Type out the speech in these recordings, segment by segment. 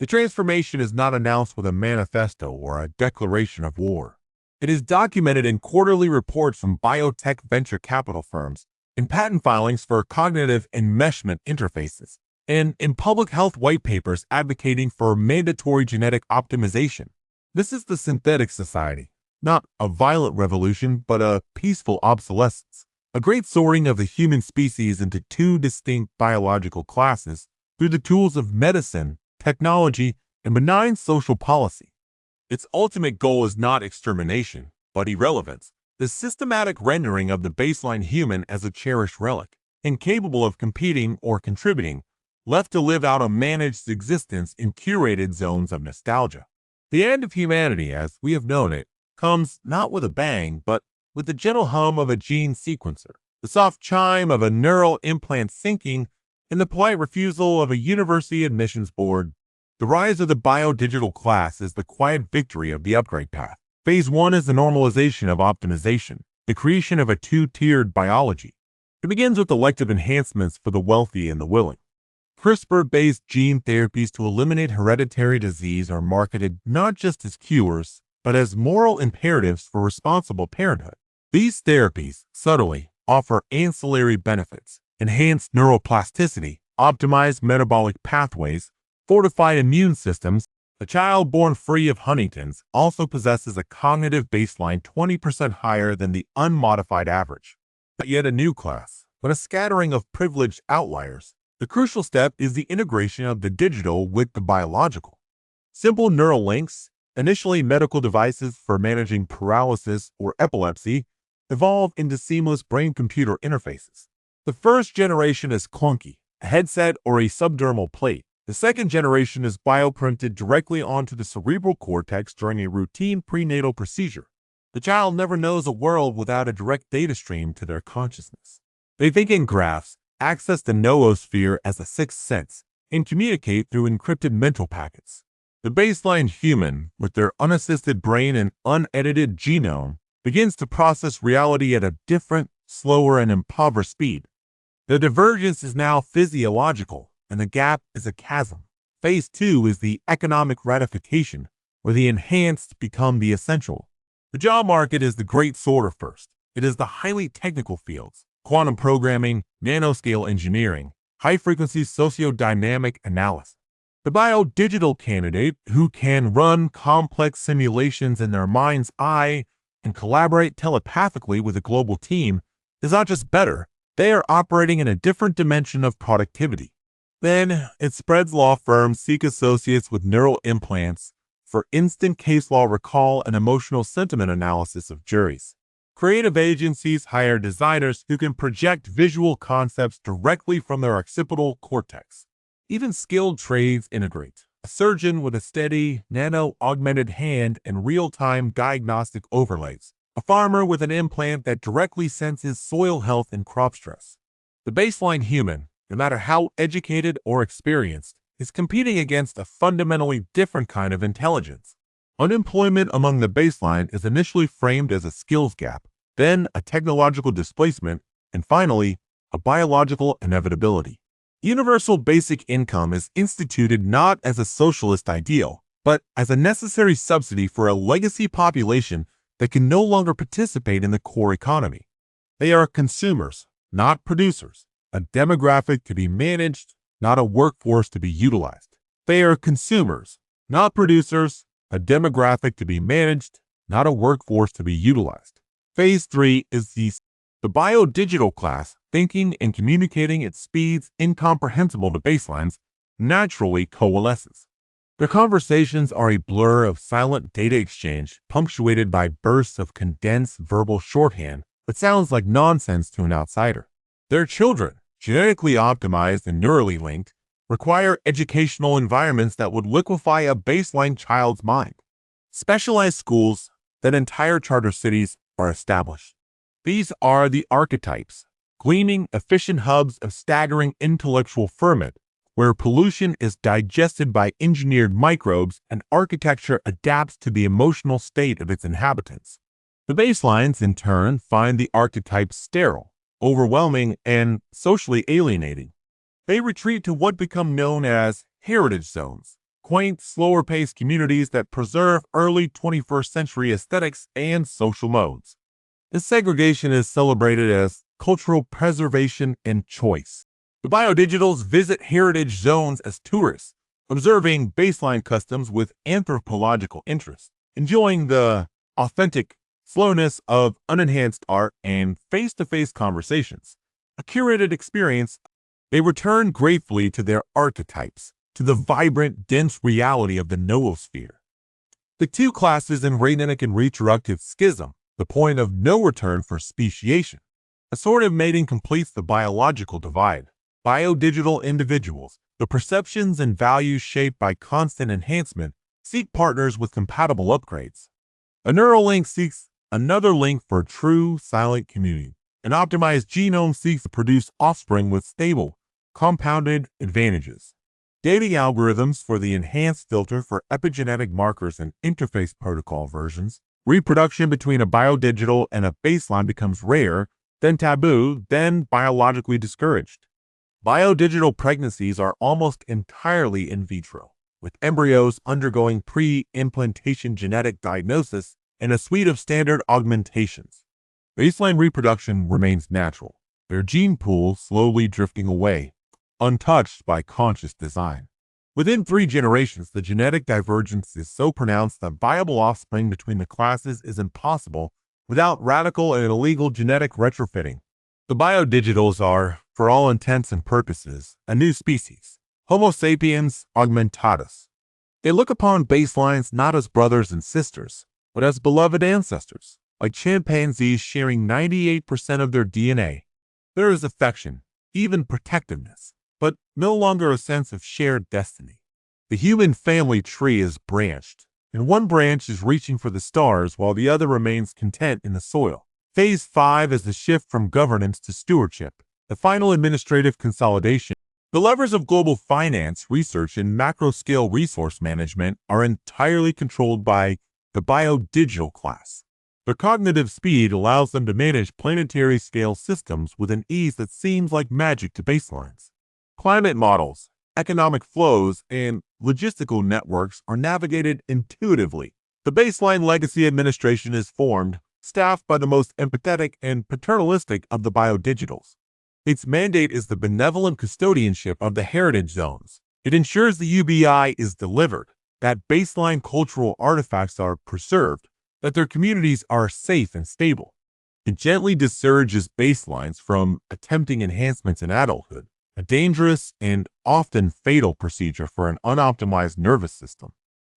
The transformation is not announced with a manifesto or a declaration of war. It is documented in quarterly reports from biotech venture capital firms, in patent filings for cognitive enmeshment interfaces, and in public health white papers advocating for mandatory genetic optimization. This is the synthetic society, not a violent revolution, but a peaceful obsolescence, a great sorting of the human species into two distinct biological classes through the tools of medicine, technology, and benign social policy. Its ultimate goal is not extermination, but irrelevance, the systematic rendering of the baseline human as a cherished relic, incapable of competing or contributing, left to live out a managed existence in curated zones of nostalgia. The end of humanity, as we have known it, comes not with a bang, but with the gentle hum of a gene sequencer, the soft chime of a neural implant syncing, and the polite refusal of a university admissions board. The rise of the biodigital class is the quiet victory of the upgrade path. Phase 1 is the normalization of optimization, the creation of a two-tiered biology. It begins with elective enhancements for the wealthy and the willing. CRISPR-based gene therapies to eliminate hereditary disease are marketed not just as cures, but as moral imperatives for responsible parenthood. These therapies subtly offer ancillary benefits, enhanced neuroplasticity, optimized metabolic pathways, fortified immune systems. A child born free of Huntington's also possesses a cognitive baseline 20% higher than the unmodified average. Not yet a new class, but a scattering of privileged outliers. The crucial step is the integration of the digital with the biological. Simple neural links, initially medical devices for managing paralysis or epilepsy, evolve into seamless brain-computer interfaces. The first generation is clunky, a headset or a subdermal plate. The second generation is bioprinted directly onto the cerebral cortex during a routine prenatal procedure. The child never knows a world without a direct data stream to their consciousness. They think in graphs, access the noosphere as a sixth sense, and communicate through encrypted mental packets. The baseline human, with their unassisted brain and unedited genome, begins to process reality at a different, slower, and impoverished speed. The divergence is now physiological, and the gap is a chasm. Phase 2 is the economic ratification, where the enhanced become the essential. The job market is the great sorter first. It is the highly technical fields, quantum programming, nanoscale engineering, high-frequency sociodynamic analysis. The biodigital candidate, who can run complex simulations in their mind's eye and collaborate telepathically with a global team, is not just better, they are operating in a different dimension of productivity. Then it spreads. Law firms seek associates with neural implants for instant case law recall and emotional sentiment analysis of juries. Creative agencies hire designers who can project visual concepts directly from their occipital cortex. Even skilled trades integrate. A surgeon with a steady, nano-augmented hand and real-time diagnostic overlays. A farmer with an implant that directly senses soil health and crop stress. The baseline human, no matter how educated or experienced, is competing against a fundamentally different kind of intelligence. Unemployment among the baseline is initially framed as a skills gap, then a technological displacement, and finally, a biological inevitability. Universal basic income is instituted not as a socialist ideal, but as a necessary subsidy for a legacy population that can no longer participate in the core economy. They are consumers, not producers, a demographic to be managed, not a workforce to be utilized. They are consumers, not producers, a demographic to be managed, not a workforce to be utilized. Phase 3 is the biodigital class, thinking and communicating at speeds incomprehensible to baselines, naturally coalesces. Their conversations are a blur of silent data exchange, punctuated by bursts of condensed verbal shorthand that sounds like nonsense to an outsider. Their children, genetically optimized and neurally linked, require educational environments that would liquefy a baseline child's mind. Specialized schools, then entire charter cities, are established. These are the archetypes, gleaming, efficient hubs of staggering intellectual ferment, where pollution is digested by engineered microbes and architecture adapts to the emotional state of its inhabitants. The baselines, in turn, find the archetypes sterile, overwhelming, and socially alienating. They retreat to what become known as heritage zones, quaint, slower-paced communities that preserve early 21st century aesthetics and social modes. This segregation is celebrated as cultural preservation and choice. The biodigitals visit heritage zones as tourists, observing baseline customs with anthropological interest, enjoying the authentic slowness of unenhanced art and face-to-face conversations. A curated experience, they return gratefully to their archetypes, to the vibrant, dense reality of the noosphere. The two classes in radionic and reproductive schism, the point of no return for speciation. Assortative mating completes the biological divide. Biodigital individuals, the perceptions and values shaped by constant enhancement, seek partners with compatible upgrades. A neural link seeks another link for a true silent community. An optimized genome seeks to produce offspring with stable, compounded advantages. Dating algorithms for the enhanced filter for epigenetic markers and interface protocol versions. Reproduction between a biodigital and a baseline becomes rare, then taboo, then biologically discouraged. Biodigital pregnancies are almost entirely in vitro, with embryos undergoing pre-implantation genetic diagnosis and a suite of standard augmentations. Baseline reproduction remains natural, their gene pool slowly drifting away, untouched by conscious design. Within 3 generations, the genetic divergence is so pronounced that viable offspring between the classes is impossible without radical and illegal genetic retrofitting. The biodigitals are, for all intents and purposes, a new species, Homo sapiens augmentatus. They look upon baselines not as brothers and sisters, but as beloved ancestors, like chimpanzees sharing 98% of their DNA. There is affection, even protectiveness, but no longer a sense of shared destiny. The human family tree is branched, and one branch is reaching for the stars while the other remains content in the soil. Phase 5 is the shift from governance to stewardship, the final administrative consolidation. The levers of global finance, research, and macro-scale resource management are entirely controlled by the biodigital class. Their cognitive speed allows them to manage planetary-scale systems with an ease that seems like magic to baselines. Climate models, economic flows, and logistical networks are navigated intuitively. The baseline legacy administration is formed, staffed by the most empathetic and paternalistic of the biodigitals. Its mandate is the benevolent custodianship of the heritage zones. It ensures the UBI is delivered, that baseline cultural artifacts are preserved, that their communities are safe and stable. It gently discourages baselines from attempting enhancements in adulthood, a dangerous and often fatal procedure for an unoptimized nervous system.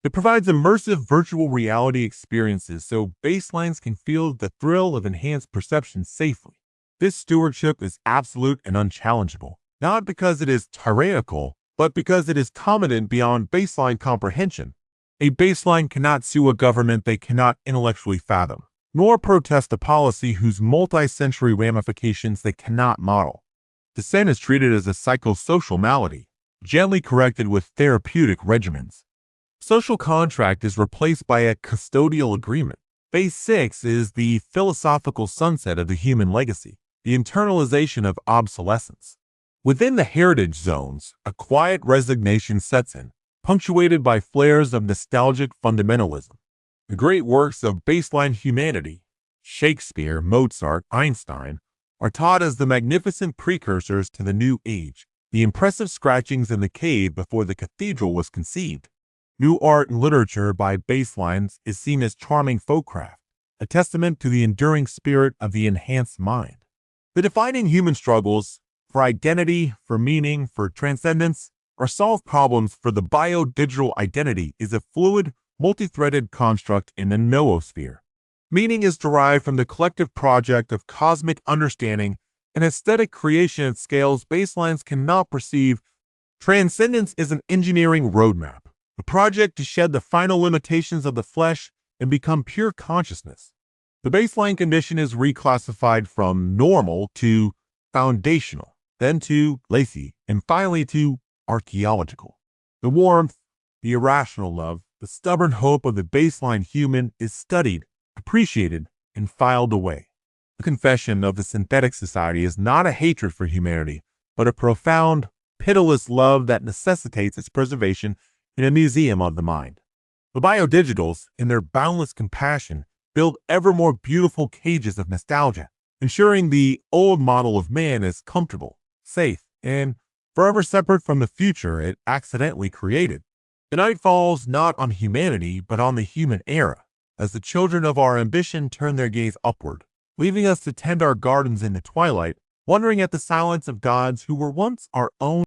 It provides immersive virtual reality experiences so baselines can feel the thrill of enhanced perception safely. This stewardship is absolute and unchallengeable, not because it is tyrannical, but because it is competent beyond baseline comprehension. A baseline cannot sue a government they cannot intellectually fathom, nor protest a policy whose multi-century ramifications they cannot model. Dissent is treated as a psychosocial malady, gently corrected with therapeutic regimens. Social contract is replaced by a custodial agreement. Phase 6 is the philosophical sunset of the human legacy, the internalization of obsolescence. Within the heritage zones, a quiet resignation sets in, punctuated by flares of nostalgic fundamentalism. The great works of baseline humanity, Shakespeare, Mozart, Einstein, are taught as the magnificent precursors to the new age, the impressive scratchings in the cave before the cathedral was conceived. New art and literature by baselines is seen as charming folkcraft, a testament to the enduring spirit of the enhanced mind. The defining human struggles for identity, for meaning, for transcendence, or solve problems for the biodigital identity is a fluid, multi-threaded construct in the noosphere. Meaning is derived from the collective project of cosmic understanding and aesthetic creation at scales baselines cannot perceive. Transcendence is an engineering roadmap, a project to shed the final limitations of the flesh and become pure consciousness. The baseline condition is reclassified from normal to foundational, then to lacy, and finally to archaeological. The warmth, the irrational love, the stubborn hope of the baseline human is studied, appreciated, and filed away. The confession of the synthetic society is not a hatred for humanity, but a profound, pitiless love that necessitates its preservation in a museum of the mind. The biodigitals, in their boundless compassion, build ever more beautiful cages of nostalgia, ensuring the old model of man is comfortable, safe, and forever separate from the future it accidentally created. The night falls not on humanity, but on the human era, as the children of our ambition turn their gaze upward, leaving us to tend our gardens in the twilight, wondering at the silence of gods who were once our own